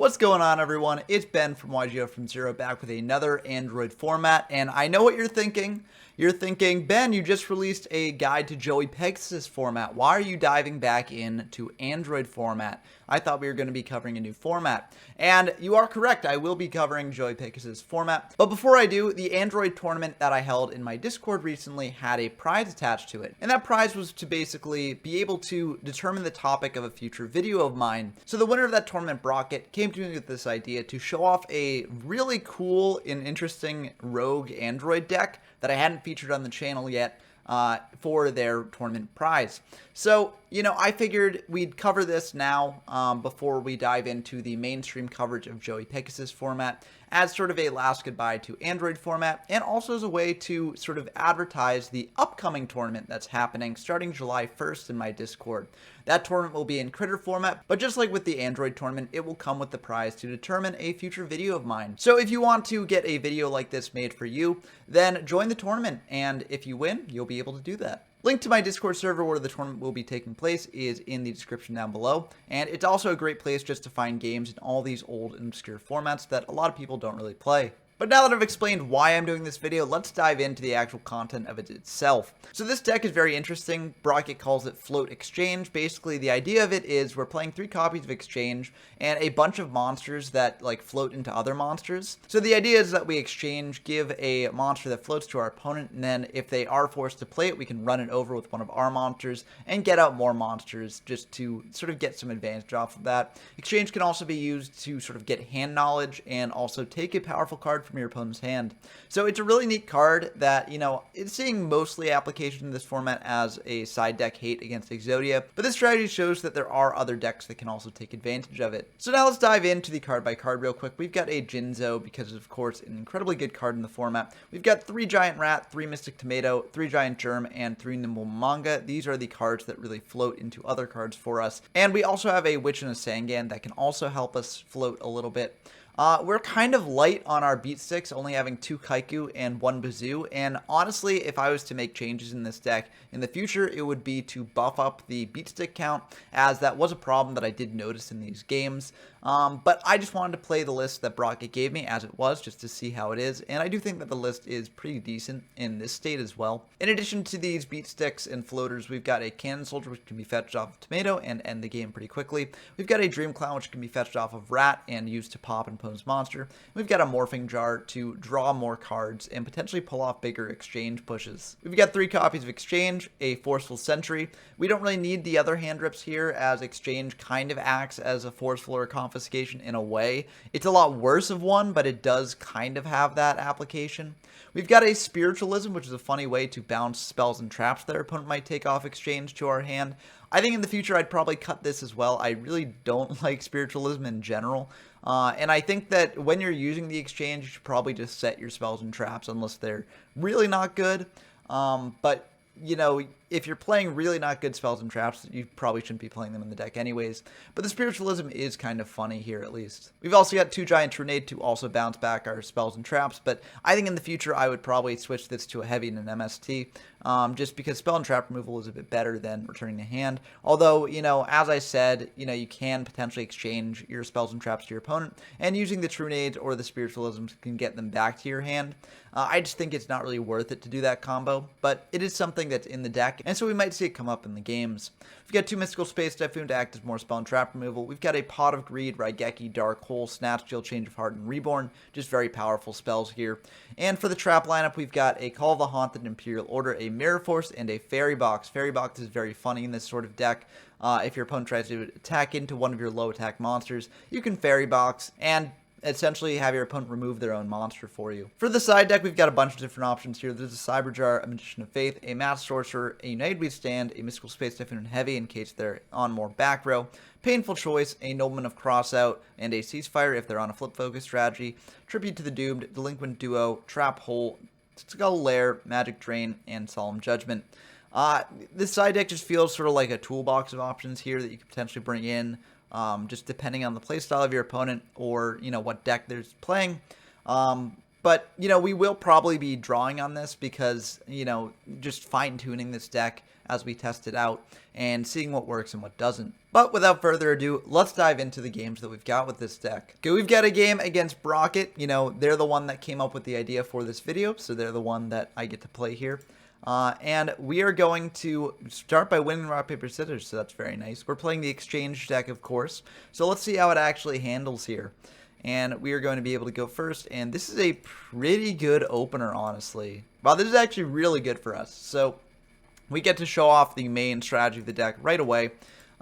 What's going on, everyone? It's Ben from YGO from Zero back with another Android format, and I know what you're thinking. You're thinking, Ben, you just released a guide to Joey Pegasus format. Why are you diving back into Android format? I thought we were going to be covering a new format. And you are correct, I will be covering Joey Pegasus format. But before I do, the Android tournament that I held in my Discord recently had a prize attached to it. And that prize was to basically be able to determine the topic of a future video of mine. So the winner of that tournament, Brockett, came to me with this idea to show off a really cool and interesting rogue Android deck that I hadn't featured on the channel yet for their tournament prize. So, I figured we'd cover this now before we dive into the mainstream coverage of Joey Pegasus format as sort of a last goodbye to Android format, and also as a way to sort of advertise the upcoming tournament that's happening starting July 1st in my Discord. That tournament will be in critter format, but just like with the Android tournament, it will come with the prize to determine a future video of mine. So if you want to get a video like this made for you, then join the tournament, and if you win, you'll be able to do that. Link to my Discord server where the tournament will be taking place is in the description down below, and it's also a great place just to find games in all these old and obscure formats that a lot of people don't really play. But now that I've explained why I'm doing this video, let's dive into the actual content of it itself. So this deck is very interesting. Brockett calls it Float Exchange. Basically, the idea of it is we're playing 3 copies of Exchange and a bunch of monsters that float into other monsters. So the idea is that we exchange, give a monster that floats to our opponent, and then if they are forced to play it, we can run it over with one of our monsters and get out more monsters just to sort of get some advantage off of that. Exchange can also be used to sort of get hand knowledge and also take a powerful card from your opponent's hand. So it's a really neat card that, it's seeing mostly application in this format as a side deck hate against Exodia, but this strategy shows that there are other decks that can also take advantage of it. So now let's dive into the card by card real quick. We've got a Jinzo because, of course, an incredibly good card in the format. We've got 3 Giant Rat, 3 Mystic Tomato, 3 Giant Germ, and 3 Nimble Manga. These are the cards that really float into other cards for us. And we also have a Witch and a Sangan that can also help us float a little bit. We're kind of light on our beat sticks, only having 2 Kaiku and 1 Bazoo, and honestly, if I was to make changes in this deck in the future, it would be to buff up the beat stick count, as that was a problem that I did notice in these games. But I just wanted to play the list that Brockett gave me as it was, just to see how it is, and I do think that the list is pretty decent in this state as well. In addition to these beat sticks and floaters, we've got a Cannon Soldier, which can be fetched off of Tomato and end the game pretty quickly. We've got a Dream Clown, which can be fetched off of Rat and used to pop and opponent's monster. We've got a Morphing Jar to draw more cards and potentially pull off bigger exchange pushes. We've got 3 copies of Exchange, a Forceful Sentry. We don't really need the other hand rips here, as Exchange kind of acts as a Forceful or a Confiscation in a way. It's a lot worse of one, but it does kind of have that application. We've got a Spiritualism, which is a funny way to bounce spells and traps that our opponent might take off Exchange to our hand. I think in the future I'd probably cut this as well. I really don't like Spiritualism in general. And I think that when you're using the Exchange, you should probably just set your spells and traps unless they're really not good. But if you're playing really not good spells and traps, you probably shouldn't be playing them in the deck anyways. But the Spiritualism is kind of funny here, at least. We've also got 2 Giant Tornado to also bounce back our spells and traps, but I think in the future I would probably switch this to a Heavy and an MST, just because spell and trap removal is a bit better than returning to hand. Although, as I said, you can potentially exchange your spells and traps to your opponent, and using the Trunades or the Spiritualisms can get them back to your hand. I just think it's not really worth it to do that combo, but it is something that's in the deck, and so we might see it come up in the games. We've got 2 Mystical Space Typhoon to act as more spell and trap removal. We've got a Pot of Greed, Raigeki, Dark Hole, Snap Steal, Change of Heart, and Reborn. Just very powerful spells here. And for the trap lineup, we've got a Call of the Haunted, Imperial Order, a Mirror Force, and a Fairy Box. Fairy Box is very funny in this sort of deck. If your opponent tries to attack into one of your low attack monsters, you can Fairy Box and essentially have your opponent remove their own monster for you. For the side deck, we've got a bunch of different options here. There's a Cyber Jar, a Magician of Faith, a Mass Sorcerer, a United We Stand, a Mystical Space Typhoon and Heavy in case they're on more back row, Painful Choice, a Nobleman of Crossout, and a Ceasefire if they're on a flip focus strategy, Tribute to the Doomed, Delinquent Duo, Trap Hole, Skull Lair, Magic Drain, and Solemn Judgment. This side deck just feels sort of like a toolbox of options here that you could potentially bring in, just depending on the playstyle of your opponent or, what deck they're playing. But, we will probably be drawing on this because, just fine-tuning this deck as we test it out and seeing what works and what doesn't. But without further ado, let's dive into the games that we've got with this deck. Okay, we've got a game against Brocket. You know, they're the one that came up with the idea for this video, so they're the one that I get to play here. And we are going to start by winning rock, paper, scissors, so that's very nice. We're playing the exchange deck, of course, so let's see how it actually handles here. And we are going to be able to go first, and this is a pretty good opener, honestly. Wow, this is actually really good for us. So we get to show off the main strategy of the deck right away.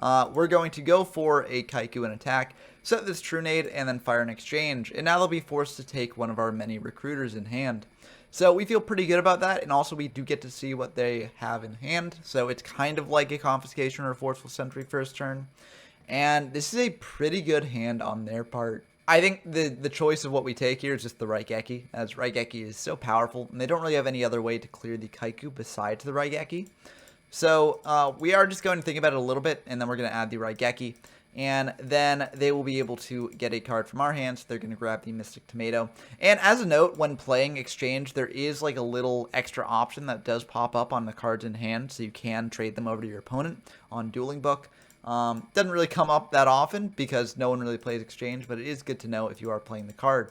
We're going to go for a Kaiku and attack, set this Trunade, and then fire an exchange. And now they'll be forced to take one of our many recruiters in hand. So we feel pretty good about that, and also we do get to see what they have in hand. So it's kind of like a confiscation or a forceful sentry first turn. And this is a pretty good hand on their part. I think the choice of what we take here is just the Raigeki, as Raigeki is so powerful, and they don't really have any other way to clear the Kaiku besides the Raigeki. So we are just going to think about it a little bit, and then we're going to add the Raigeki. And then they will be able to get a card from our hands. They're going to grab the Mystic Tomato. And as a note, when playing Exchange, there is like a little extra option that does pop up on the cards in hand, so you can trade them over to your opponent on Dueling Book. Doesn't really come up that often because no one really plays Exchange, but it is good to know if you are playing the card.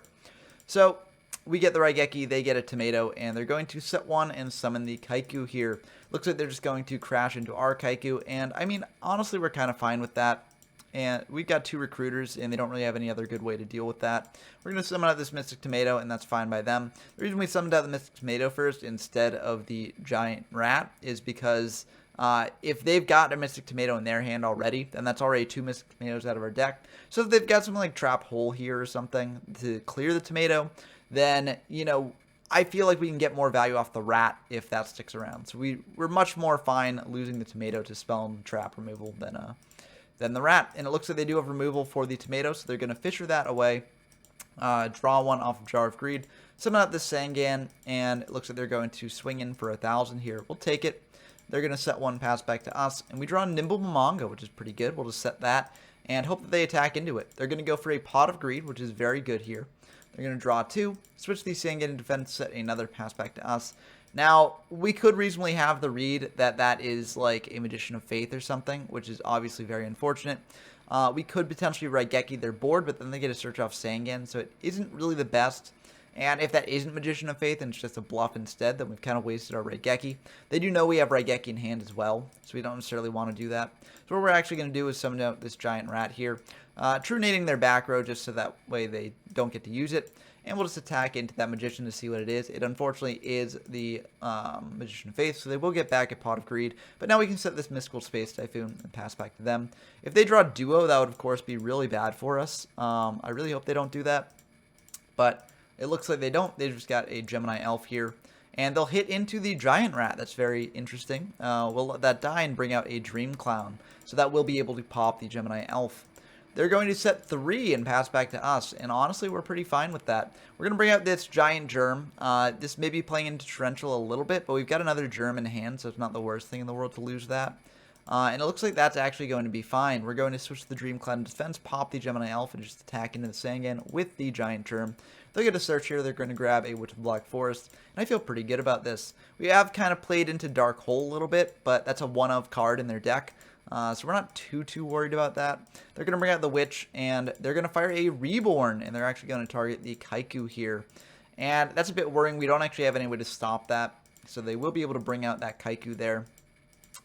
So we get the Raigeki, they get a Tomato, and they're going to set one and summon the Kaiku here. Looks like they're just going to crash into our Kaiku, and I mean, honestly, we're kind of fine with that. And we've got two recruiters, and they don't really have any other good way to deal with that. We're going to summon out this Mystic Tomato, and that's fine by them. The reason we summoned out the Mystic Tomato first instead of the Giant Rat is because if they've got a Mystic Tomato in their hand already, then that's already two Mystic Tomatoes out of our deck. So if they've got something like Trap Hole here or something to clear the Tomato, then, you know, I feel like we can get more value off the Rat if that sticks around. So we're much more fine losing the Tomato to spell and trap removal than the Rat. And it looks like they do have removal for the Tomato, so they're going to Fisher that away, draw one off of Jar of Greed, summon out this Sangan, and it looks like they're going to swing in for 1,000 here. We'll take it. They're going to set one, pass back to us, and we draw Nimble Momonga, which is pretty good. We'll just set that and hope that they attack into it. They're going to go for a Pot of Greed, which is very good here. They're going to draw two, switch the Sangan into defense, set another, pass back to us. Now, we could reasonably have the read that that is like a Magician of Faith or something, which is obviously very unfortunate. We could potentially Raigeki their board, but then they get to search off Sangan, so it isn't really the best. And if that isn't Magician of Faith and it's just a bluff instead, then we've kind of wasted our Raigeki. They do know we have Raigeki in hand as well, so we don't necessarily want to do that. So what we're actually going to do is summon out this Giant Rat here, Trunading their back row just so that way they don't get to use it. And we'll just attack into that Magician to see what it is. It unfortunately is the Magician of Faith, so they will get back a Pot of Greed. But now we can set this Mystical Space Typhoon and pass back to them. If they draw Duo, that would of course be really bad for us. I really hope they don't do that. But it looks like they don't. They just got a Gemini Elf here. And they'll hit into the Giant Rat. That's very interesting. We'll let that die and bring out a Dream Clown. So that will be able to pop the Gemini Elf. They're going to set 3 and pass back to us, and honestly, we're pretty fine with that. We're going to bring out this Giant Germ. This may be playing into Torrential a little bit, but we've got another Germ in hand, so it's not the worst thing in the world to lose that. And it looks like that's actually going to be fine. We're going to switch the Dream Cloud defense, pop the Gemini Elf, and just attack into the Sangan with the Giant Germ. They'll get a search here. They're going to grab a Witch of the Black Forest, and I feel pretty good about this. We have kind of played into Dark Hole a little bit, but that's a one-of card in their deck. So we're not too worried about that. They're going to bring out the Witch, and they're going to fire a Reborn, and they're actually going to target the Kaiku here. And that's a bit worrying. We don't actually have any way to stop that, so they will be able to bring out that Kaiku there.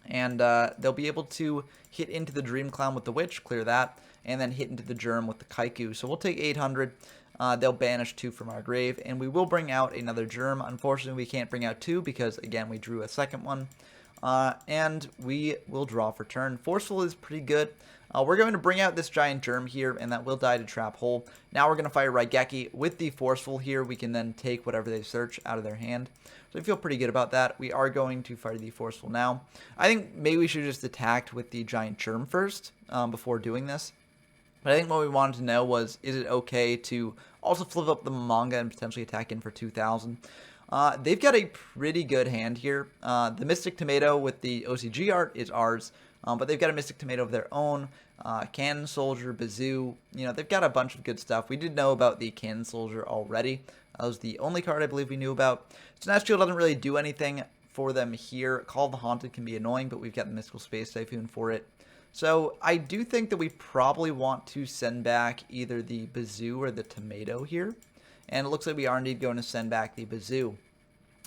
And they'll be able to hit into the Dream Clown with the Witch, clear that, and then hit into the Germ with the Kaiku. So we'll take 800. They'll banish 2 from our grave, and we will bring out another Germ. Unfortunately, we can't bring out 2 because, again, we drew a second one. And we will draw for turn. Forceful is pretty good. We're going to bring out this Giant Germ here, and that will die to Trap Hole. Now we're going to fire Raigeki with the Forceful here. We can then take whatever they search out of their hand. So I feel pretty good about that. We are going to fire the Forceful now. I think maybe we should just attack with the Giant Germ first before doing this. But I think what we wanted to know was, is it okay to also flip up the Momonga and potentially attack in for 2,000? They've got a pretty good hand here. The Mystic Tomato with the OCG art is ours, but they've got a Mystic Tomato of their own. Cannon Soldier, Bazoo, you know, they've got a bunch of good stuff. We did know about the Cannon Soldier already. That was the only card I believe we knew about. Celestial doesn't really do anything for them here. Call of the Haunted can be annoying, but we've got the Mystical Space Typhoon for it. So I do think that we probably want to send back either the Bazoo or the Tomato here. And it looks like we are indeed going to send back the Bazoo,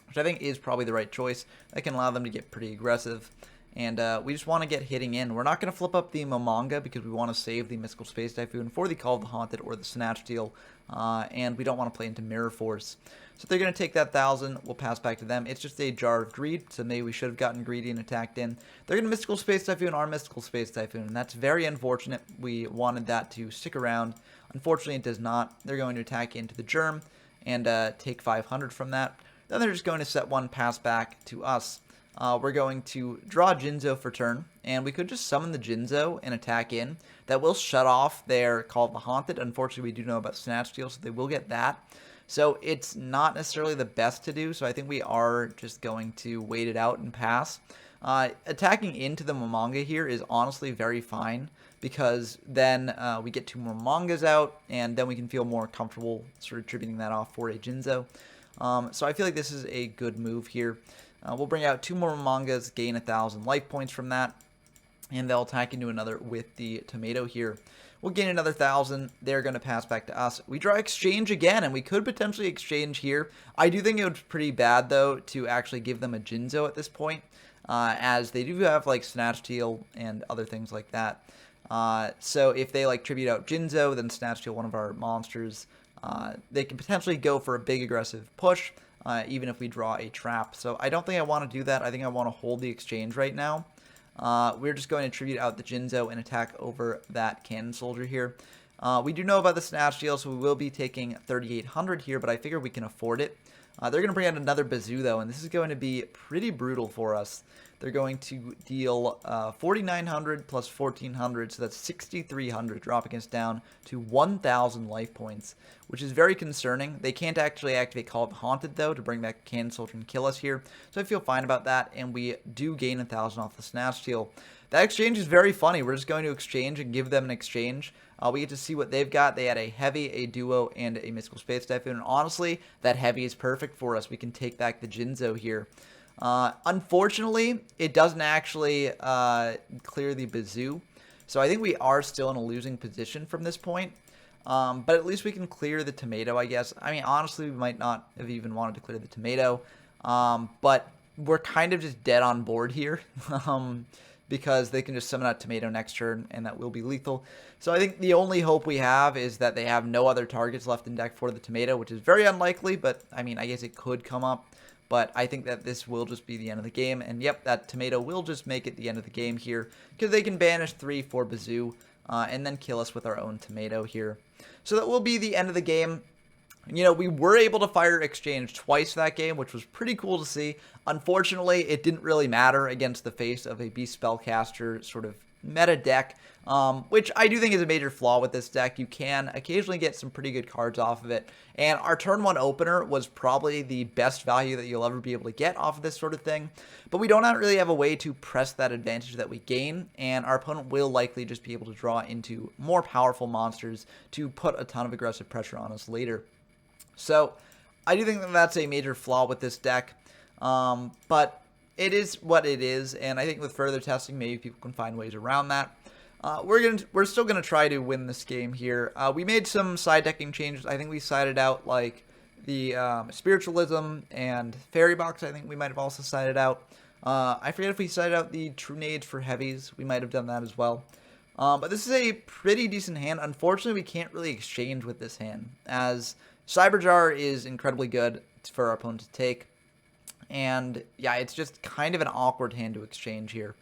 which I think is probably the right choice. That can allow them to get pretty aggressive. And we just want to get hitting in. We're not going to flip up the Momonga because we want to save the Mystical Space Typhoon for the Call of the Haunted or the Snatch Steal. And we don't want to play into Mirror Force. So if they're going to take that 1,000, we'll pass back to them. It's just a Jar of Greed, so maybe we should have gotten greedy and attacked in. They're going to Mystical Space Typhoon our Mystical Space Typhoon, and that's very unfortunate. We wanted that to stick around. Unfortunately, it does not. They're going to attack into the Germ and take 500 from that. Then they're just going to set one pass back to us. We're going to draw Jinzo for turn, and we could just summon the Jinzo and attack in. That will shut off their Call of the Haunted. Unfortunately, we do know about Snatch Steal, so they will get that. So it's not necessarily the best to do, so I think we are just going to wait it out and pass. Attacking into the Momonga here is honestly very fine, because then we get 2 more Momongas out, and then we can feel more comfortable sort of tributing that off for a Jinzo. So I feel like this is a good move here. We'll bring out 2 more Momongas, gain 1,000 life points from that, and they'll attack into another with the Tomato here. We'll gain another 1,000. They're going to pass back to us. We draw Exchange again, and we could potentially exchange here. I do think it was pretty bad, though, to actually give them a Jinzo at this point, as they do have, like, Snatch Steal and other things like that. So if they, like, tribute out Jinzo, then Snatch Steal one of our monsters, they can potentially go for a big aggressive push, even if we draw a trap. So I don't think I want to do that. I think I want to hold the exchange right now. We're just going to tribute out the Jinzo and attack over that Cannon Soldier here. We do know about the Snatch Steal, so we will be taking 3,800 here, but I figure we can afford it. They're going to bring out another Bazoo, though, and this is going to be pretty brutal for us. They're going to deal 4,900 plus 1,400, so that's 6,300, dropping us down to 1,000 life points, which is very concerning. They can't actually activate Call of the Haunted, though, to bring back Cannon Soldier and kill us here, so I feel fine about that, and we do gain 1,000 off the Snatch Steal. That exchange is very funny. We're just going to exchange and give them an exchange. We get to see what they've got. They had a Heavy, a Duo, and a Mystical Space Typhoon, and honestly, that Heavy is perfect for us. We can take back the Jinzo here. Unfortunately, it doesn't actually clear the Bazoo, so I think we are still in a losing position from this point, but at least we can clear the Tomato, I guess. I mean, honestly, we might not have even wanted to clear the Tomato, but we're kind of just dead on board here, because they can just summon out Tomato next turn, and that will be lethal. So I think the only hope we have is that they have no other targets left in deck for the Tomato, which is very unlikely, but I mean, I guess it could come up. But I think that this will just be the end of the game. And yep, that Tomato will just make it the end of the game here, because they can banish 3 for Bazoo, and then kill us with our own Tomato here. So that will be the end of the game. You know, we were able to fire Exchange twice that game, which was pretty cool to see. Unfortunately, it didn't really matter against the face of a Beast Spellcaster sort of meta deck, which I do think is a major flaw with this deck. You can occasionally get some pretty good cards off of it, and our turn 1 opener was probably the best value that you'll ever be able to get off of this sort of thing, but we don't really have a way to press that advantage that we gain, and our opponent will likely just be able to draw into more powerful monsters to put a ton of aggressive pressure on us later. So I do think that that's a major flaw with this deck, but it is what it is, and I think with further testing, maybe people can find ways around that. We're still gonna try to win this game here. We made some side decking changes. I think we sided out like the Spiritualism and Fairy Box. I think we might have also sided out. I forget if we sided out the True Nades for heavies. We might have done that as well. But this is a pretty decent hand. Unfortunately, we can't really exchange with this hand, as Cyberjar is incredibly good for our opponent to take. And yeah, it's just kind of an awkward hand to exchange here.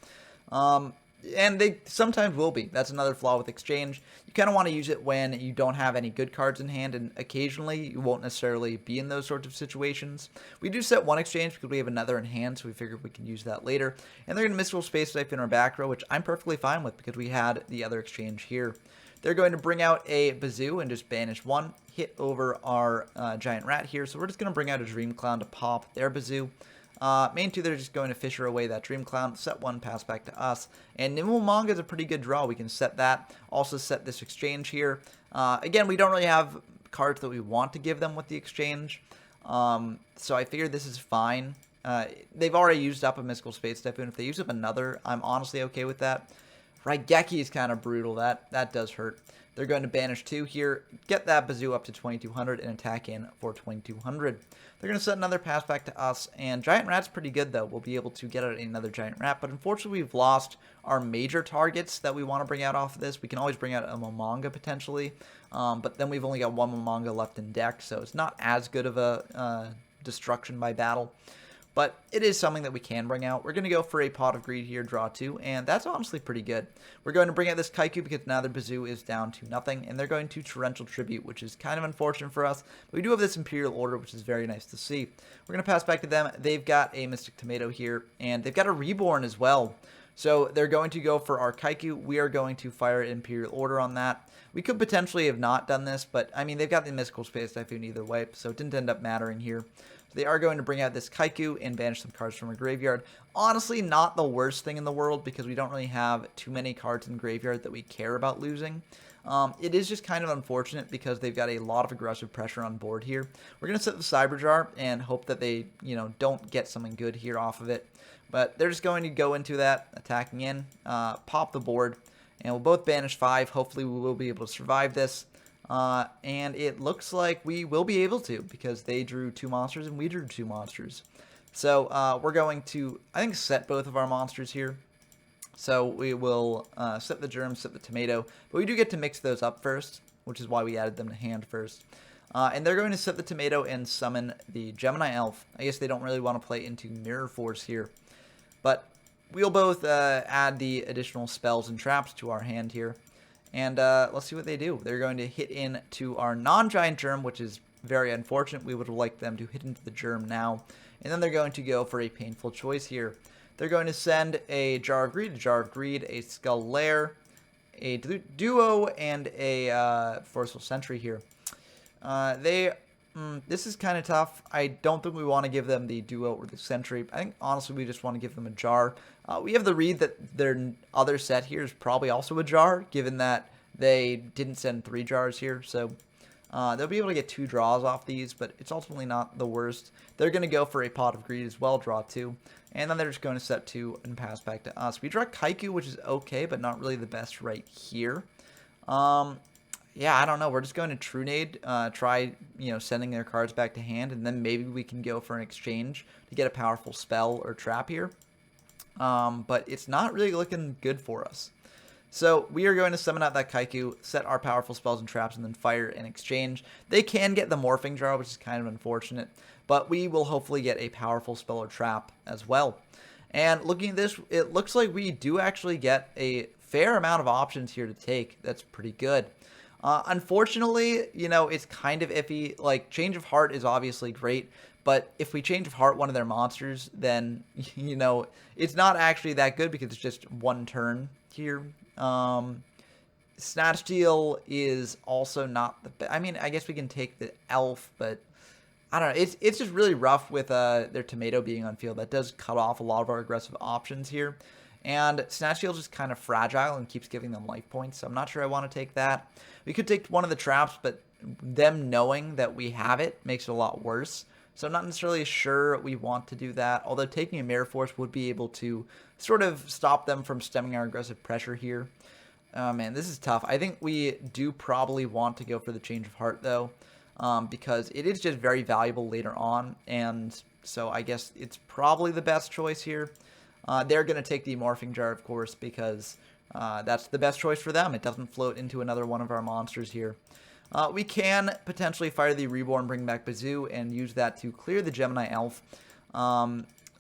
And they sometimes will be. That's another flaw with exchange. You kind of want to use it when you don't have any good cards in hand, and occasionally you won't necessarily be in those sorts of situations. We do set one exchange because we have another in hand, so we figured we can use that later. And they're going to Mystical Space Typhoon our back row, which I'm perfectly fine with because we had the other exchange here. They're going to bring out a Bazoo and just banish 1, hit over our Giant Rat here. So we're just going to bring out a Dream Clown to pop their Bazoo. Main 2, they're just going to Fisher away that Dream Clown, set 1, pass back to us. And Nimble Manga is a pretty good draw. We can set that. Also set this exchange here. Again, we don't really have cards that we want to give them with the exchange. So I figured this is fine. they've already used up a Mystical Space Typhoon. If they use up another, I'm honestly okay with that. Raigeki is kind of brutal. That does hurt. They're going to banish 2 here, get that Bazoo up to 2200, and attack in for 2200. They're going to set another pass back to us, and Giant Rat's pretty good, though. We'll be able to get out another Giant Rat, but unfortunately we've lost our major targets that we want to bring out off of this. We can always bring out a Momonga, potentially, but then we've only got 1 Momonga left in deck, so it's not as good of a destruction by battle. But it is something that we can bring out. We're going to go for a Pot of Greed here, draw 2, and that's honestly pretty good. We're going to bring out this Kaiku because now their Bazoo is down to nothing, and they're going to Torrential Tribute, which is kind of unfortunate for us. But we do have this Imperial Order, which is very nice to see. We're going to pass back to them. They've got a Mystic Tomato here, and they've got a Reborn as well. So they're going to go for our Kaiku. We are going to fire Imperial Order on that. We could potentially have not done this, but I mean, they've got the Mystical Space Typhoon either way, so it didn't end up mattering here. They are going to bring out this Kaiku and banish some cards from our graveyard. Honestly, not the worst thing in the world because we don't really have too many cards in graveyard that we care about losing. It is just kind of unfortunate because they've got a lot of aggressive pressure on board here. We're going to set the Cyber Jar and hope that they, don't get something good here off of it. But they're just going to go into that, attacking in, pop the board, and we'll both banish 5. Hopefully we will be able to survive this. And it looks like we will be able to because they drew 2 monsters and we drew 2 monsters. So we're going to, I think, set both of our monsters here. So we will set the Germ, set the Tomato, but we do get to mix those up first, which is why we added them to hand first. And they're going to set the Tomato and summon the Gemini Elf. I guess they don't really want to play into Mirror Force here. But we'll both add the additional spells and traps to our hand here. And let's see what they do. They're going to hit into our non-giant Germ, which is very unfortunate. We would have liked them to hit into the Germ now. And then they're going to go for a painful choice here. They're going to send a Jar of Greed, a Skull Lair, a Duo, and a Forceful Sentry here. This is kind of tough. I don't think we want to give them the Duo or the Sentry. I think, honestly, we just want to give them a Jar. We have the read that their other set here is probably also a Jar, given that they didn't send 3 jars here. So they'll be able to get 2 draws off these, but it's ultimately not the worst. They're going to go for a Pot of Greed as well, draw 2. And then they're just going to set 2 and pass back to us. We draw Kaiku, which is okay, but not really the best right here. Yeah, I don't know. We're just going to Trunade, try, sending their cards back to hand, and then maybe we can go for an exchange to get a powerful spell or trap here. But it's not really looking good for us. So we are going to summon out that Kaiku, set our powerful spells and traps, and then fire an exchange. They can get the Morphing Jar, which is kind of unfortunate, but we will hopefully get a powerful spell or trap as well. And looking at this, it looks like we do actually get a fair amount of options here to take. That's pretty good. Unfortunately, it's kind of iffy. Like, Change of Heart is obviously great, but if we Change of Heart one of their monsters, then, it's not actually that good because it's just 1 turn here. Snatch Steal is also not the best. I mean, I guess we can take the Elf, but I don't know. It's just really rough with their Tomato being on field. That does cut off a lot of our aggressive options here. And Snatch Steal is just kind of fragile and keeps giving them life points, so I'm not sure I want to take that. We could take one of the traps, but them knowing that we have it makes it a lot worse. So I'm not necessarily sure we want to do that, although taking a Mirror Force would be able to sort of stop them from stemming our aggressive pressure here. Man, this is tough. I think we do probably want to go for the Change of Heart, though, because it is just very valuable later on, and so I guess it's probably the best choice here. They're going to take the Morphing Jar, of course, because that's the best choice for them. It doesn't float into another one of our monsters here. We can potentially fire the Reborn, bring back Bazoo, and use that to clear the Gemini Elf.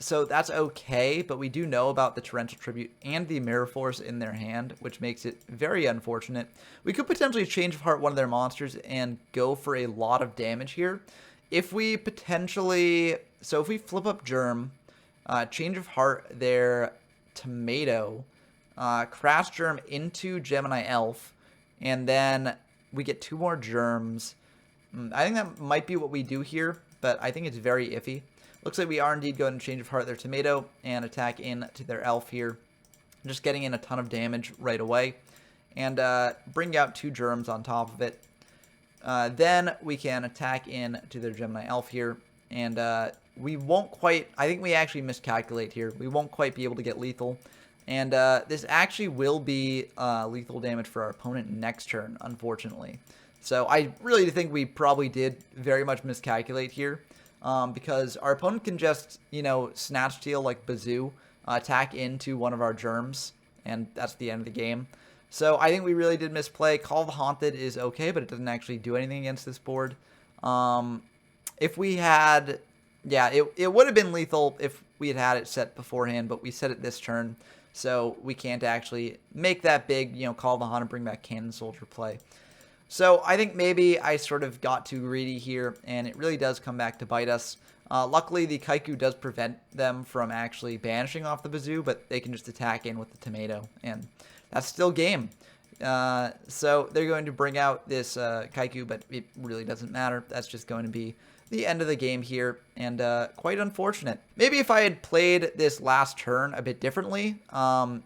So that's okay, but we do know about the Torrential Tribute and the Mirror Force in their hand, which makes it very unfortunate. We could potentially Change of Heart one of their monsters and go for a lot of damage here. If we potentially... So if we flip up Germ, Change of Heart their Tomato, Crash Germ into Gemini Elf, and then we get 2 more Germs. I think that might be what we do here, but I think it's very iffy. Looks like we are indeed going to Change of Heart their Tomato and attack into their Elf here. Just getting in a ton of damage right away. And bring out 2 Germs on top of it. Then we can attack into their Gemini Elf here. And we won't quite, I think we actually miscalculate here. We won't quite be able to get lethal. And this actually will be lethal damage for our opponent next turn, unfortunately. So I really think we probably did very much miscalculate here. Because our opponent can just, you know, snatch steal like Bazoo, attack into one of our germs, and that's the end of the game. So I think we really did misplay. Call of the Haunted is okay, but it doesn't actually do anything against this board. If we had, yeah, it would have been lethal if we had it set beforehand, but we set it this turn, so we can't actually make that big, you know, Call of the Haunted, bring back Cannon Soldier play. So I think maybe I sort of got too greedy here, and it really does come back to bite us. Luckily, the Kaiku does prevent them from actually banishing off the Bazoo, but they can just attack in with the Tomato, and that's still game. So they're going to bring out this Kaiku, but it really doesn't matter. That's just going to be the end of the game here, and quite unfortunate. Maybe if I had played this last turn a bit differently,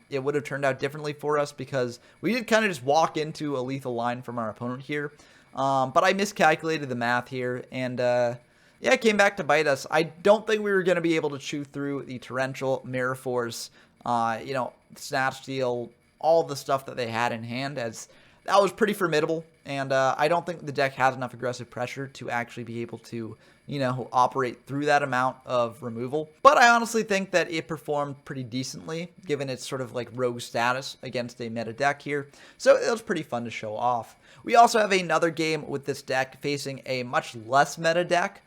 it would have turned out differently for us, because we did kind of just walk into a lethal line from our opponent here. But I miscalculated the math here, and yeah, it came back to bite us. I don't think we were going to be able to chew through the Torrential, Mirror Force, you know, Snatch Steal, all the stuff that they had in hand, as that was pretty formidable, and I don't think the deck has enough aggressive pressure to actually be able to, you know, operate through that amount of removal. But I honestly think that it performed pretty decently, given its sort of like rogue status against a meta deck here, so it was pretty fun to show off. We also have another game with this deck facing a much less meta deck,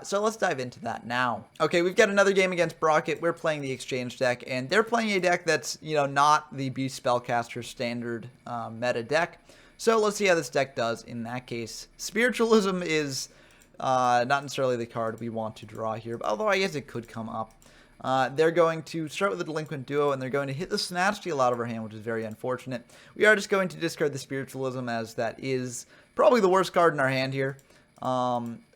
so let's dive into that now. Okay, we've got another game against Brocket. We're playing the Exchange deck, and they're playing a deck that's, you know, not the Beast Spellcaster standard meta deck. So let's see how this deck does in that case. Spiritualism is not necessarily the card we want to draw here, although I guess it could come up. They're going to start with the Delinquent Duo, and they're going to hit the Snatch Steal out of our hand, which is very unfortunate. We are just going to discard the Spiritualism, as that is probably the worst card in our hand here.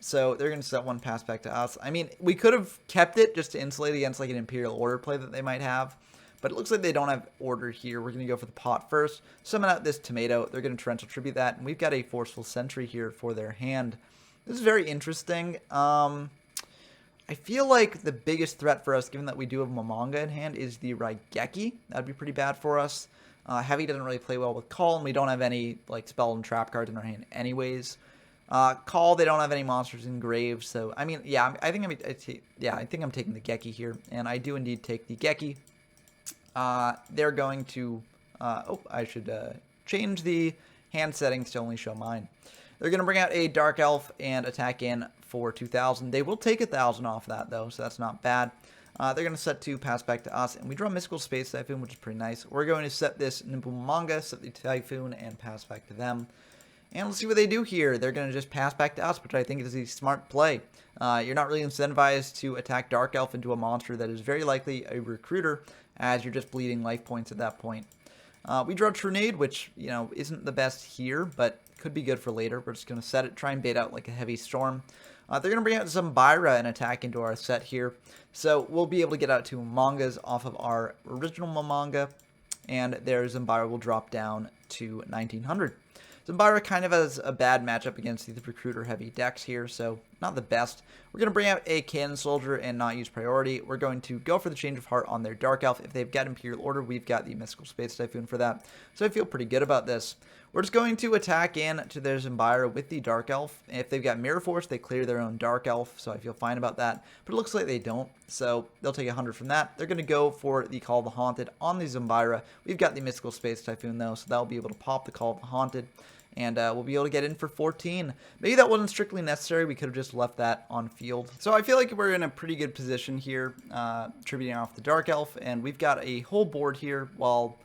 So they're going to set one pass back to us. I mean, we could have kept it just to insulate against like an Imperial Order play that they might have, but it looks like they don't have Order here. We're going to go for the pot first, summon out this Tomato. They're going to Torrential Tribute that, and we've got a Forceful Sentry here for their hand. This is very interesting. I feel like the biggest threat for us, given that we do have Momonga in hand, is the Raigeki. That'd be pretty bad for us. Heavy doesn't really play well with Call, and we don't have any like spell and trap cards in our hand anyways. Call, they don't have any monsters in grave, so I mean, yeah, I think I'm taking the Geki here, and I do indeed take the Geki. They're going to, I should change the hand settings to only show mine. They're going to bring out a Dark Elf and attack in for 2,000. They will take 1,000 off that, though, so that's not bad. They're going to set 2, pass back to us, and we draw Mystical Space Typhoon, which is pretty nice. We're going to set this Nimble Manga, set the Typhoon, and pass back to them. And let's see what they do here. They're going to just pass back to us, which I think is a smart play. You're not really incentivized to attack Dark Elf into a monster that is very likely a Recruiter, as you're just bleeding life points at that point. We draw Trinade, which, you know, isn't the best here, but could be good for later. We're just going to set it, try and bait out like a Heavy Storm. They're going to bring out Zumbira and attack into our set here. So we'll be able to get out 2 Momongas off of our original Momanga, and their Zumbira will drop down to 1,900. Zumbira kind of has a bad matchup against the Recruiter heavy decks here, so not the best. We're going to bring out a Cannon Soldier and not use priority. We're going to go for the Change of Heart on their Dark Elf. If they've got Imperial Order, we've got the Mystical Space Typhoon for that, so I feel pretty good about this. We're just going to attack in to their Zumbira with the Dark Elf. If they've got Mirror Force, they clear their own Dark Elf, so I feel fine about that. But it looks like they don't, so they'll take 100 from that. They're going to go for the Call of the Haunted on the Zumbira. We've got the Mystical Space Typhoon, though, so that'll be able to pop the Call of the Haunted. And we'll be able to get in for 14. Maybe that wasn't strictly necessary. We could have just left that on field. So I feel like we're in a pretty good position here, tributing off the Dark Elf. And we've got a whole board here while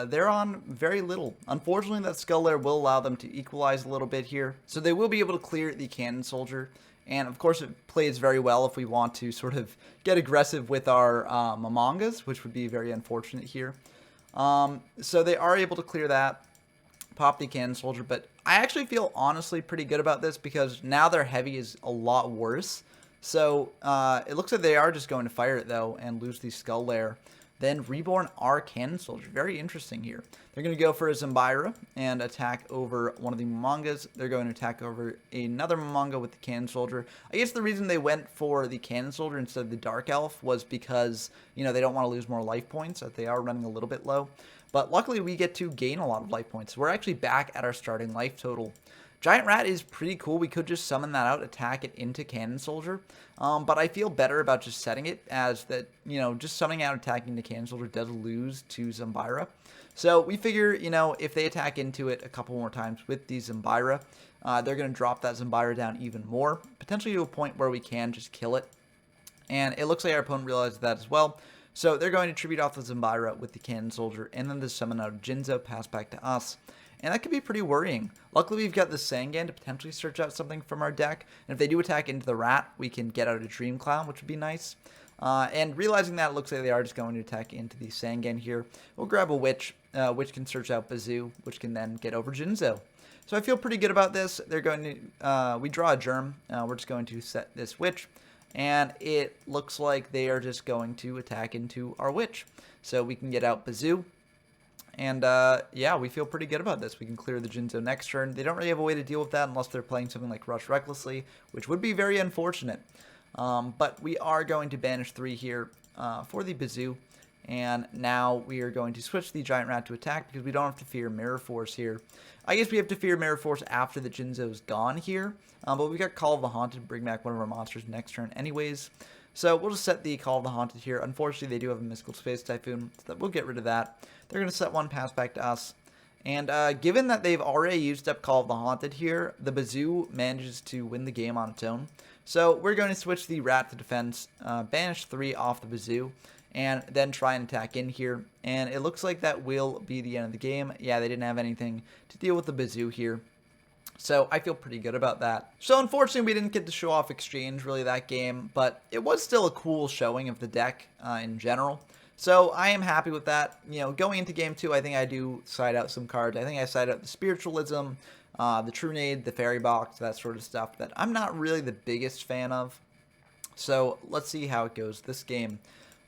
they're on very little. Unfortunately, that Skull Lair will allow them to equalize a little bit here. So they will be able to clear the Cannon Soldier. And of course, it plays very well if we want to sort of get aggressive with our Momongas, which would be very unfortunate here. So they are able to clear that. Pop the Cannon Soldier, but I actually feel honestly pretty good about this because now their heavy is a lot worse. So it looks like they are just going to fire it though and lose the Skull Lair. then reborn our Cannon Soldier. Very interesting here. They're going to go for a Zambira and attack over one of the Momongas. They're going to attack over another Momonga with the Cannon Soldier. I guess the reason they went for the Cannon Soldier instead of the Dark Elf was because, you know, they don't want to lose more life points, as they are running a little bit low. But luckily, we get to gain a lot of life points. We're actually back at our starting life total. Giant Rat is pretty cool. We could just summon that out, attack it into Cannon Soldier. But I feel better about just setting it as that, you know, just summoning out attacking the Cannon Soldier does lose to Zambira. So we figure, you know, if they attack into it a couple more times with the Zambira, they're going to drop that Zambira down even more, potentially to a point where we can just kill it. And it looks like our opponent realized that as well. So they're going to tribute off the Zambira with the Cannon Soldier, and then the summon out of Jinzo, pass back to us. And that could be pretty worrying. Luckily, we've got the Sangan to potentially search out something from our deck. And if they do attack into the Rat, we can get out a Dream Clown, which would be nice. And realizing that, it looks like they are just going to attack into the Sangan here. We'll grab a Witch, which can search out Bazoo, which can then get over Jinzo. So I feel pretty good about this. They're going to, we draw a Germ. We're just going to set this Witch. And it looks like they are just going to attack into our Witch. So we can get out Bazoo. And, yeah, we feel pretty good about this. We can clear the Jinzo next turn. They don't really have a way to deal with that unless they're playing something like Rush Recklessly, which would be very unfortunate. But we are going to banish 3 here for the Bazoo. And now we are going to switch the Giant Rat to attack because we don't have to fear Mirror Force here. I guess we have to fear Mirror Force after the Jinzo's gone here. But we got Call of the Haunted to bring back one of our monsters next turn anyways. So we'll just set the Call of the Haunted here. Unfortunately, they do have a Mystical Space Typhoon, so we'll get rid of that. They're going to set one, pass back to us. And given that they've already used up Call of the Haunted here, the Bazoo manages to win the game on its own. So we're going to switch the Rat to defense, banish 3 off the Bazoo, and then try and attack in here. And it looks like that will be the end of the game. Yeah, they didn't have anything to deal with the Bazoo here. So I feel pretty good about that. So unfortunately, we didn't get to show off Exchange really that game, but it was still a cool showing of the deck in general. So I am happy with that. You know, going into game 2, I think I do side out some cards. I think I side out the Spiritualism, the Trunade, the Fairy Box, that sort of stuff that I'm not really the biggest fan of. So let's see how it goes this game.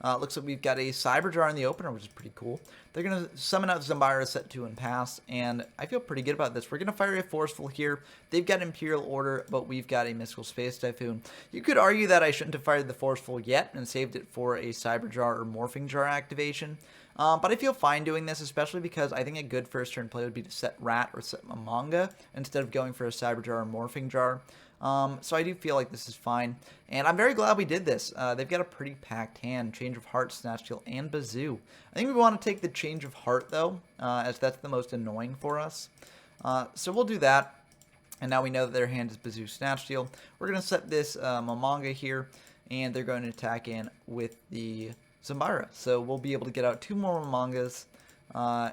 Looks like we've got a Cyberjar in the opener, which is pretty cool. They're going to summon out Zambira, set 2 and pass, and I feel pretty good about this. We're going to fire a Forceful here. They've got Imperial Order, but we've got a Mystical Space Typhoon. You could argue that I shouldn't have fired the Forceful yet and saved it for a Cyberjar or Morphing Jar activation. But I feel fine doing this, especially because I think a good first turn play would be to set Rat or set Momonga instead of going for a Cyberjar or Morphing Jar. So I do feel like this is fine, and I'm very glad we did this. They've got a pretty packed hand, Change of Heart, Snatch Steal, and Bazoo. I think we want to take the Change of Heart, though, as that's the most annoying for us. So we'll do that, and now we know that their hand is Bazoo, Snatch Steal. We're going to set this Momonga here, and they're going to attack in with the Zambira. So we'll be able to get out 2 more Momongas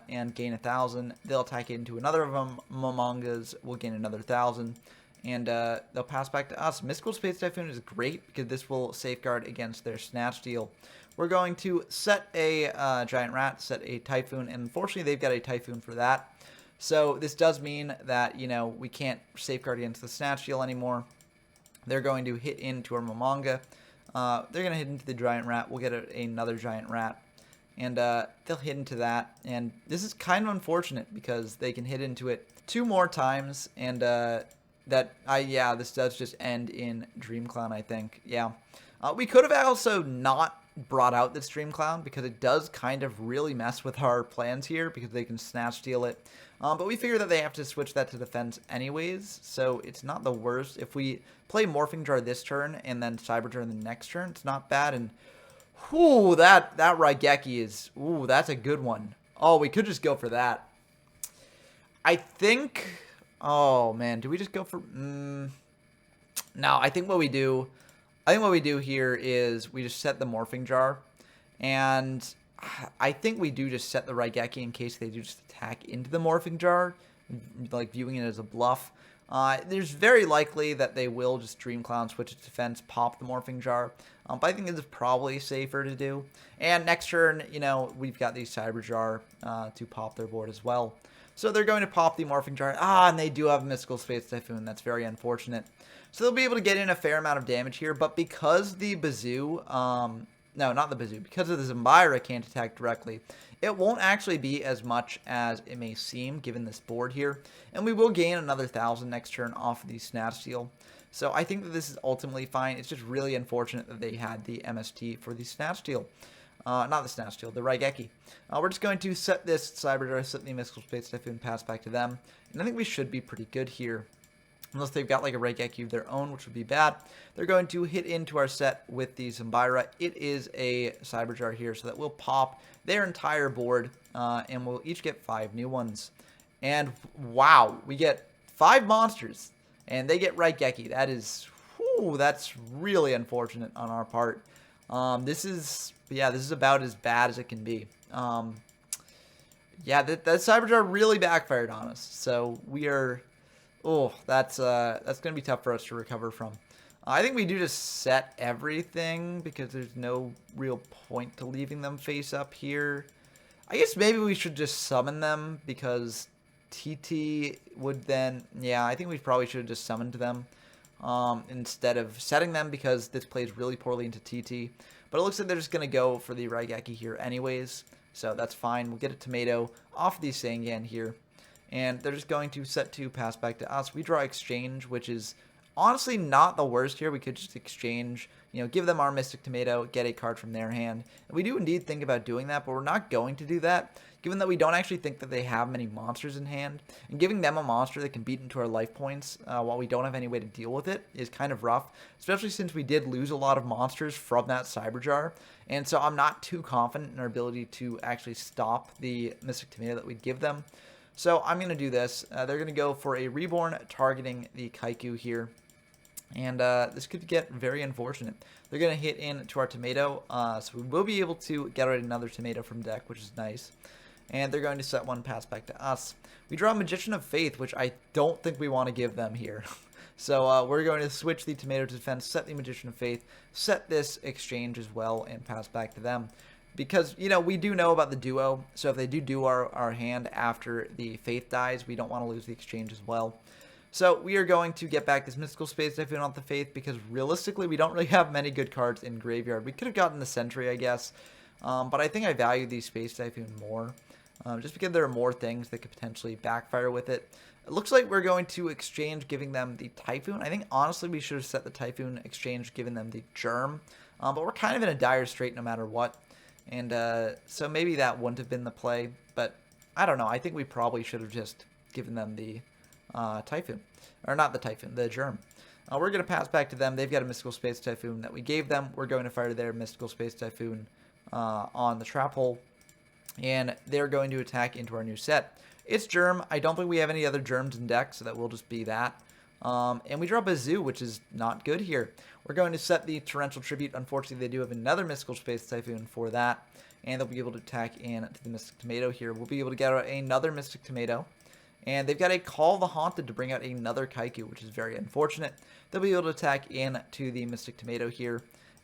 and gain 1,000. They'll attack into another of them Momongas. We'll gain another 1,000. And they'll pass back to us. Mystical Space Typhoon is great because this will safeguard against their Snatch Steal. We're going to set a Giant Rat, set a Typhoon, and unfortunately they've got a Typhoon for that. So this does mean that, you know, we can't safeguard against the Snatch Steal anymore. They're going to hit into our Momonga. They're going to hit into the Giant Rat. We'll get another Giant Rat. And they'll hit into that. And this is kind of unfortunate because they can hit into it 2 more times, and yeah, this does just end in Dream Clown, I think. Yeah. We could have also not brought out this Dream Clown because it does kind of really mess with our plans here because they can Snatch Steal it. But we figure that they have to switch that to defense anyways, so it's not the worst. If we play Morphing Jar this turn and then Cyberjar in the next turn, it's not bad. And, whoo, that Raigeki is, ooh, that's a good one. Oh, we could just go for that. I think... Oh, man, do we just go for... No, I think what we do here is we just set the Morphing Jar, and I think we do just set the Raigeki in case they do just attack into the Morphing Jar, like viewing it as a bluff. There's very likely that they will just Dream Clown, switch its defense, pop the Morphing Jar, but I think it's probably safer to do. And next turn, you know, we've got the Cyberjar to pop their board as well. So they're going to pop the Morphing Jar. And they do have a Mystical Space Typhoon. That's very unfortunate. So they'll be able to get in a fair amount of damage here. But because the Bazoo no, not the Bazoo, because of the Zambira can't attack directly, it won't actually be as much as it may seem given this board here. And we will gain another 1,000 next turn off of the Snatch Steal. So I think that this is ultimately fine. It's just really unfortunate that they had the MST for the Snatch Steal. Not the Snatch Steal, the Raigeki. We're just going to set this Cyberjar, set the Mystical Space Typhoon, pass back to them. And I think we should be pretty good here. Unless they've got like a Raigeki of their own, which would be bad. They're going to hit into our set with the Zambira. It is a Cyberjar here, so that will pop their entire board, and we'll each get 5 new ones. And wow, we get 5 monsters, and they get Raigeki. That is, whew, that's really unfortunate on our part. This is about as bad as it can be. Yeah, that Cyberjar really backfired on us. So we are... Oh, that's going to be tough for us to recover from. I think we do just set everything because there's no real point to leaving them face up here. I guess maybe we should just summon them because TT would then... Yeah, I think we probably should have just summoned them instead of setting them because this plays really poorly into TT. But it looks like they're just going to go for the Raigeki here anyways. So that's fine. We'll get a Tomato off the Sangan here. And they're just going to set 2, pass back to us. We draw Exchange, which is honestly not the worst here. We could just exchange, give them our Mystic Tomato, get a card from their hand. And we do indeed think about doing that, but we're not going to do that, given that we don't actually think that they have many monsters in hand. And giving them a monster that can beat into our life points while we don't have any way to deal with it is kind of rough, especially since we did lose a lot of monsters from that Cyberjar. And so I'm not too confident in our ability to actually stop the Mystic Tomato that we'd give them. So I'm going to do this. They're going to go for a Reborn targeting the Kaiku here. And this could get very unfortunate. They're going to hit into our Tomato. So we will be able to get out another Tomato from deck, which is nice. And they're going to set 1, pass back to us. We draw Magician of Faith, which I don't think we want to give them here. So we're going to switch the Tomato to defense, set the Magician of Faith, set this Exchange as well, and pass back to them. Because, we do know about the duo, so if they do our hand after the Faith dies, we don't want to lose the Exchange as well. So we are going to get back this Mystical Space Typhoon off the Faith, because realistically, we don't really have many good cards in Graveyard. We could have gotten the Sentry, I guess, but I think I value the Space Typhoon more, just because there are more things that could potentially backfire with it. It looks like we're going to exchange, giving them the Typhoon. I think, honestly, we should have set the Typhoon, exchange, giving them the Germ, but we're kind of in a dire strait no matter what. And so maybe that wouldn't have been the play, but I don't know. I think we probably should have just given them the Typhoon. Or not the Typhoon, the Germ. We're going to pass back to them. They've got a Mystical Space Typhoon that we gave them. We're going to fire their Mystical Space Typhoon on the Trap Hole. And they're going to attack into our new set. It's Germ. I don't think we have any other Germs in deck, so that will just be that. And we draw Bazoo, which is not good here. We're going to set the Torrential Tribute. Unfortunately, they do have another Mystical Space Typhoon for that. And they'll be able to attack into the Mystic Tomato here. We'll be able to get out another Mystic Tomato. And they've got a Call the Haunted to bring out another Kaiku, which is very unfortunate. They'll be able to attack into the Mystic Tomato here.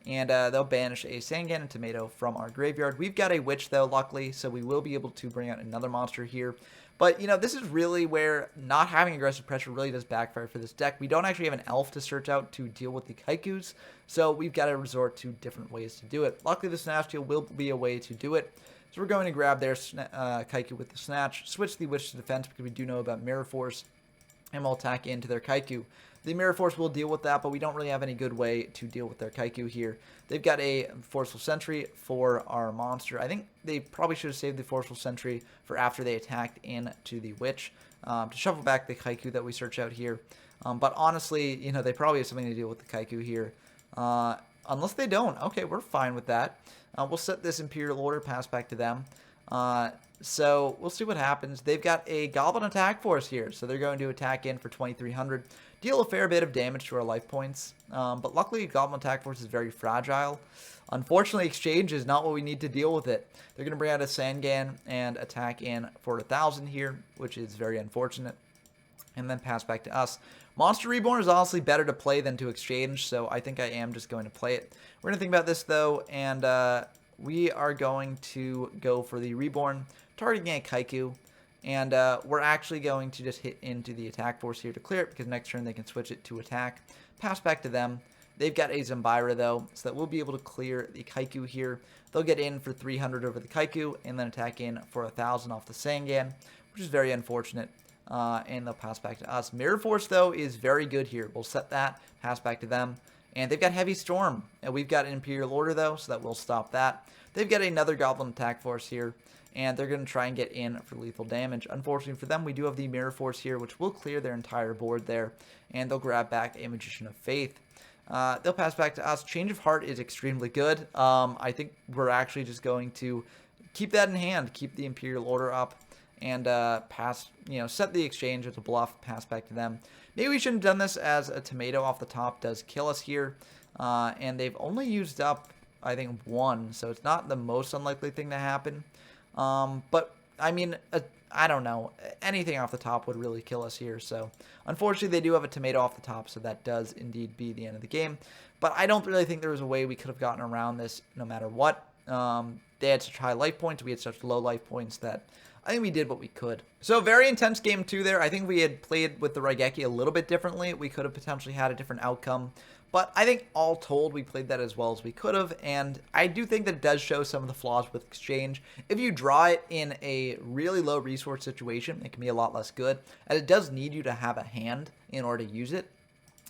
And they'll banish a Sangan and Tomato from our graveyard. We've got a Witch, though, luckily, so we will be able to bring out another monster here. But, this is really where not having aggressive pressure really does backfire for this deck. We don't actually have an elf to search out to deal with the Kaikus, so we've got to resort to different ways to do it. Luckily, the Snatch Steal will be a way to do it. So we're going to grab their Kaiku with the Snatch, switch the Witch to defense because we do know about Mirror Force, and we'll attack into their Kaiku. The Mirror Force will deal with that, but we don't really have any good way to deal with their Kaiku here. They've got a Forceful Sentry for our monster. I think they probably should have saved the Forceful Sentry for after they attacked into the Witch to shuffle back the Kaiku that we search out here. But honestly, they probably have something to deal with the Kaiku here. Unless they don't. Okay, we're fine with that. We'll set this Imperial Order, pass back to them. So we'll see what happens. They've got a Goblin Attack Force here, so they're going to attack in for 2,300. Deal a fair bit of damage to our life points, but luckily Goblin Attack Force is very fragile. Unfortunately, Exchange is not what we need to deal with it. They're going to bring out a Sangan and attack in for 1,000 here, which is very unfortunate, and then pass back to us. Monster Reborn is honestly better to play than to exchange, so I think I am just going to play it. We're going to think about this, though, and we are going to go for the Reborn, targeting a Kaiku. And we're actually going to just hit into the attack force here to clear it, because next turn they can switch it to attack. Pass back to them. They've got a Zambira, though, so that we'll be able to clear the Kaiku here. They'll get in for 300 over the Kaiku, and then attack in for 1,000 off the Sangan, which is very unfortunate. And they'll pass back to us. Mirror Force, though, is very good here. We'll set that, pass back to them. And they've got Heavy Storm. And we've got Imperial Order, though, so that will stop that. They've got another Goblin Attack Force here. And they're going to try and get in for lethal damage. Unfortunately for them, we do have the Mirror Force here, which will clear their entire board there. And they'll grab back a Magician of Faith. They'll pass back to us. Change of Heart is extremely good. I think we're actually just going to keep that in hand. Keep the Imperial Order up. And set the exchange as a bluff, pass back to them. Maybe we shouldn't have done this, as a tomato off the top does kill us here. And they've only used up, I think, 1, so it's not the most unlikely thing to happen. But, I mean, I don't know. Anything off the top would really kill us here. So, unfortunately, they do have a tomato off the top, so that does indeed be the end of the game. But I don't really think there was a way we could have gotten around this no matter what. They had such high life points. We had such low life points that I think we did what we could. So, very intense game 2 there. I think we had played with the Raigeki a little bit differently. We could have potentially had a different outcome. But I think all told, we played that as well as we could have. And I do think that it does show some of the flaws with exchange. If you draw it in a really low resource situation, it can be a lot less good. And it does need you to have a hand in order to use it.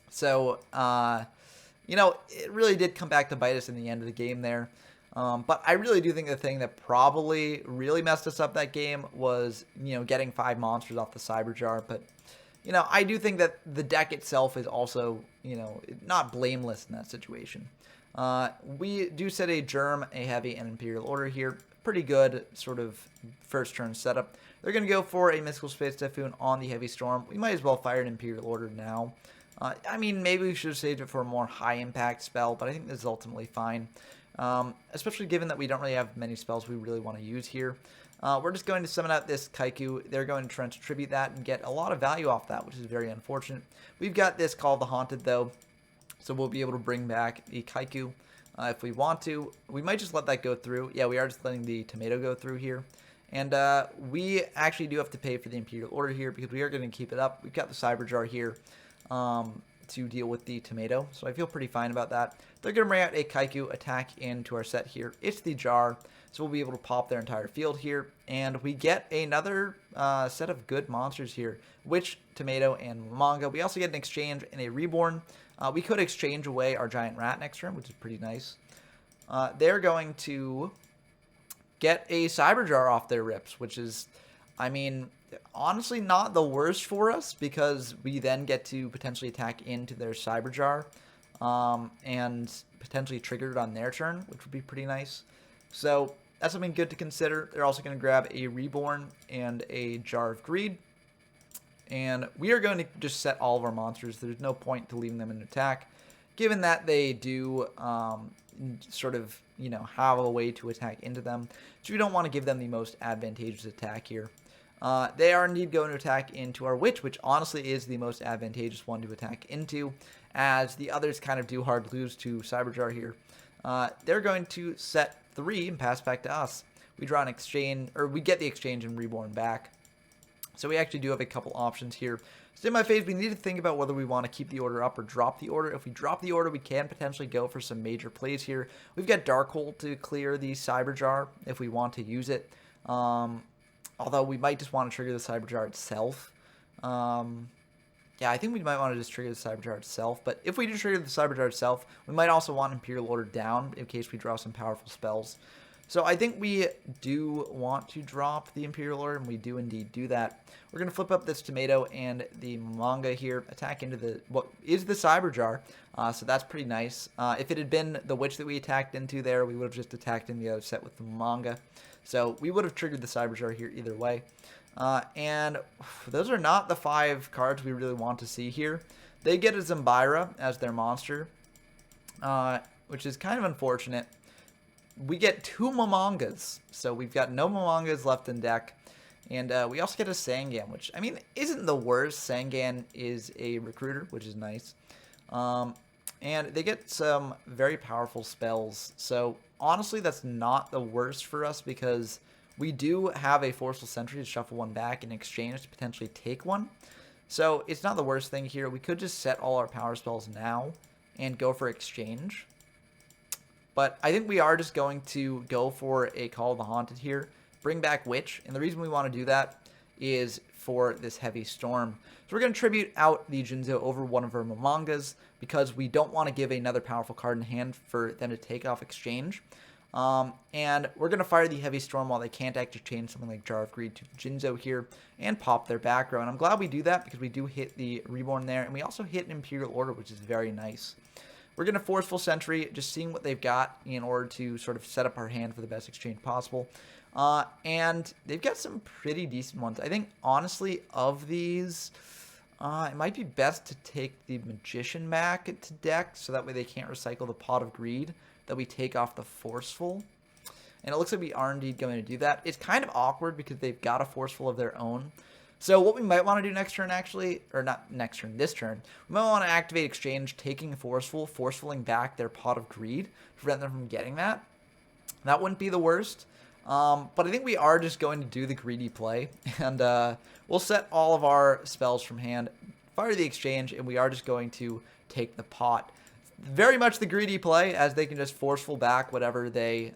So, it really did come back to bite us in the end of the game there. But I really do think the thing that probably really messed us up that game was, getting 5 monsters off the Cyber Jar. But, I do think that the deck itself is also, not blameless in that situation. We do set a Germ, a Heavy, and Imperial Order here. Pretty good sort of first turn setup. They're going to go for a Mystical Space Typhoon on the Heavy Storm. We might as well fire an Imperial Order now. I mean, maybe we should have saved it for a more high impact spell, but I think this is ultimately fine. Especially given that we don't really have many spells we really want to use here. We're just going to summon out this Kaiku. They're going to try and tribute that and get a lot of value off that, which is very unfortunate. We've got this Call of the Haunted, though, so we'll be able to bring back the Kaiku if we want to. We might just let that go through. Yeah, we are just letting the tomato go through here. And we actually do have to pay for the Imperial Order here because we are going to keep it up. We've got the Cyber Jar here to deal with the tomato, so I feel pretty fine about that. They're going to bring out a Kaiku, attack into our set here. It's the jar, so we'll be able to pop their entire field here, and we get another set of good monsters here, Witch, Tomato, and Manga. We also get an exchange and a Reborn. We could exchange away our Giant Rat next turn, which is pretty nice. They're going to get a Cyber Jar off their rips, which is, I mean, honestly not the worst for us, because we then get to potentially attack into their Cyber Jar and potentially trigger it on their turn, which would be pretty nice. So that's something good to consider. They're also going to grab a Reborn and a Jar of Greed. And we are going to just set all of our monsters. There's no point to leaving them in attack, given that they do sort of, have a way to attack into them. So we don't want to give them the most advantageous attack here. They are indeed going to attack into our Witch, which honestly is the most advantageous one to attack into, as the others kind of do hard lose to Cyber Jar here. They're going to set 3 and pass back to us. We draw an exchange, or we get the exchange and Reborn back. So we actually do have a couple options here. So in my phase, we need to think about whether we want to keep the order up or drop the order. If we drop the order, we can potentially go for some major plays here. We've got Darkhold to clear the Cyber Jar if we want to use it. Although we might just want to trigger the Cyber Jar itself. Yeah, I think we might want to just trigger the Cyber Jar itself. But if we do trigger the Cyber Jar itself, we might also want Imperial Order down in case we draw some powerful spells. So I think we do want to drop the Imperial Order, and we do indeed do that. We're going to flip up this Tomato and the Manga here, attack into the what is the Cyber Jar. So that's pretty nice. If it had been the Witch that we attacked into there, we would have just attacked in the other set with the Manga. So we would have triggered the Cyber Jar here either way. And those are not the 5 cards we really want to see here. They get a Zambira as their monster, which is kind of unfortunate. We get 2 Momongas, so we've got no Momongas left in deck. And we also get a Sangan, which, I mean, isn't the worst. Sangan is a recruiter, which is nice. And they get some very powerful spells. So, honestly, that's not the worst for us, because we do have a Forceful Sentry to shuffle 1 back in exchange to potentially take 1. So, it's not the worst thing here. We could just set all our power spells now and go for exchange. But I think we are just going to go for a Call of the Haunted here, bring back Witch, and the reason we want to do that is for this Heavy Storm. So we're going to tribute out the Jinzo over one of our Momongas because we don't want to give another powerful card in hand for them to take off exchange. And we're going to fire the Heavy Storm while they can't actually change something like Jar of Greed to Jinzo here and pop their back row. And I'm glad we do that because we do hit the Reborn there, and we also hit an Imperial Order, which is very nice. We're going to Forceful Sentry, just seeing what they've got in order to sort of set up our hand for the best exchange possible. And they've got some pretty decent ones. I think, honestly, of these, it might be best to take the Magician back into deck, so that way they can't recycle the Pot of Greed that we take off the Forceful. And it looks like we are indeed going to do that. It's kind of awkward because they've got a Forceful of their own. So what we might want to do next turn, actually, or not next turn, this turn, we might want to activate Exchange, taking a Forceful, Forcefuling back their Pot of Greed to prevent them from getting that. That wouldn't be the worst. But I think we are just going to do the greedy play, and we'll set all of our spells from hand, fire the Exchange, and we are just going to take the pot. Very much the greedy play, as they can just Forceful back whatever they,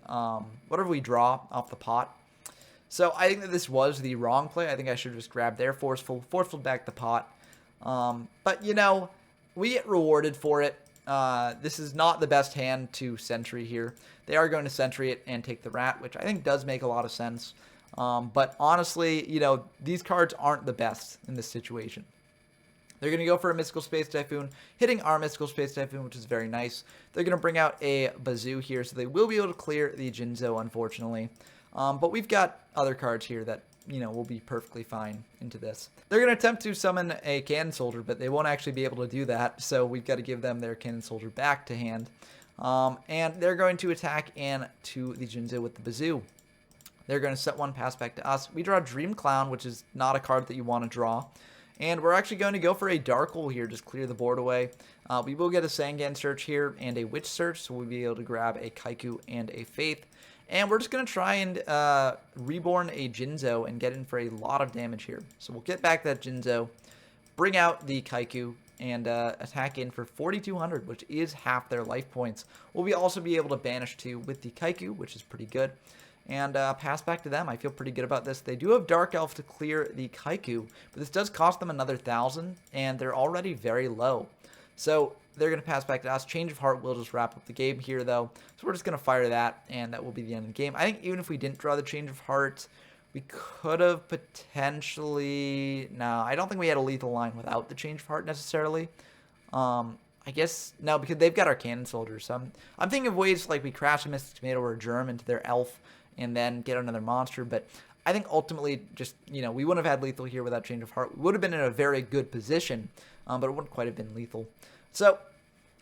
whatever we draw off the pot. So I think that this was the wrong play. I think I should have just grabbed their Forceful back the pot. But, you know, we get rewarded for it. This is not the best hand to Sentry here. They are going to Sentry it and take the Rat, which I think does make a lot of sense. But honestly, you know, these cards aren't the best in this situation. They're going to go for a Mystical Space Typhoon, hitting our Mystical Space Typhoon, which is very nice. They're going to bring out a Bazoo here, so they will be able to clear the Jinzo, unfortunately. But we've got other cards here that, you know, will be perfectly fine into this. They're going to attempt to summon a Cannon Soldier, but they won't actually be able to do that, so we've got to give them their Cannon Soldier back to hand. And they're going to attack into the Jinzo with the Bazoo. They're going to set one, pass back to us. We draw Dream Clown, which is not a card that you want to draw. And we're actually going to go for a Dark Hole here, just clear the board away. We will get a Sangan Search here and a Witch Search, so we'll be able to grab a Kaiku and a Faith. And we're just going to try and Reborn a Jinzo and get in for a lot of damage here. So we'll get back that Jinzo, bring out the Kaiku, and attack in for 4,200, which is half their life points. We'll also be able to banish 2 with the Kaiku, which is pretty good. And pass back to them. I feel pretty good about this. They do have Dark Elf to clear the Kaiku, but this does cost them another 1,000, and they're already very low. So they're going to pass back to us. Change of Heart will just wrap up the game here, though. So we're just going to fire that, and that will be the end of the game. I think even if we didn't draw the Change of Heart, we could have potentially... No, I don't think we had a lethal line without the Change of Heart necessarily. I guess, no, because they've got our Cannon Soldiers. So I'm thinking of ways like we crash a Mystic Tomato or a Germ into their Elf and then get another monster. But I think ultimately just, you know, we wouldn't have had lethal here without Change of Heart. We would have been in a very good position, but it wouldn't quite have been lethal. So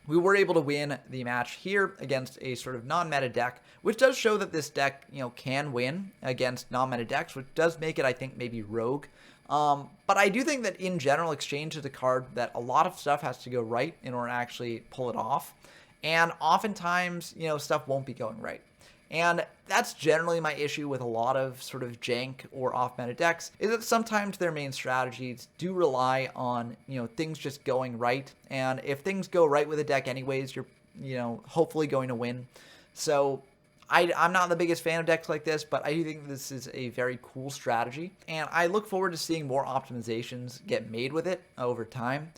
we were able to win the match here against a sort of non-meta deck, which does show that this deck, you know, can win against non-meta decks, which does make it, I think, maybe rogue. But I do think that in general, Exchange is a card that a lot of stuff has to go right in order to actually pull it off. And oftentimes, you know, stuff won't be going right. And that's generally my issue with a lot of sort of jank or off-meta decks, is that sometimes their main strategies do rely on, you know, things just going right. And if things go right with a deck anyways, you're, you know, hopefully going to win. So I'm not the biggest fan of decks like this, but I do think this is a very cool strategy. And I look forward to seeing more optimizations get made with it over time.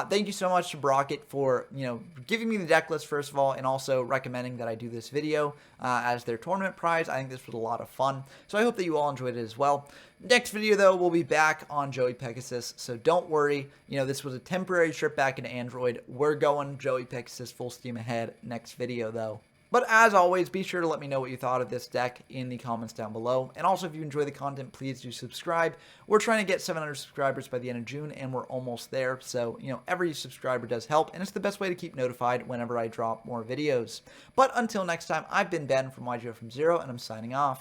Thank you so much to Brockett for, you know, giving me the deck list, first of all, and also recommending that I do this video as their tournament prize. I think this was a lot of fun, so I hope that you all enjoyed it as well. Next video, though, we'll be back on Joey Pegasus, so don't worry. You know, this was a temporary trip back into Android. We're going Joey Pegasus full steam ahead next video, though. But as always, be sure to let me know what you thought of this deck in the comments down below. And also, if you enjoy the content, please do subscribe. We're trying to get 700 subscribers by the end of June, and we're almost there. So, you know, every subscriber does help, and it's the best way to keep notified whenever I drop more videos. But until next time, I've been Ben from YGO from Zero, and I'm signing off.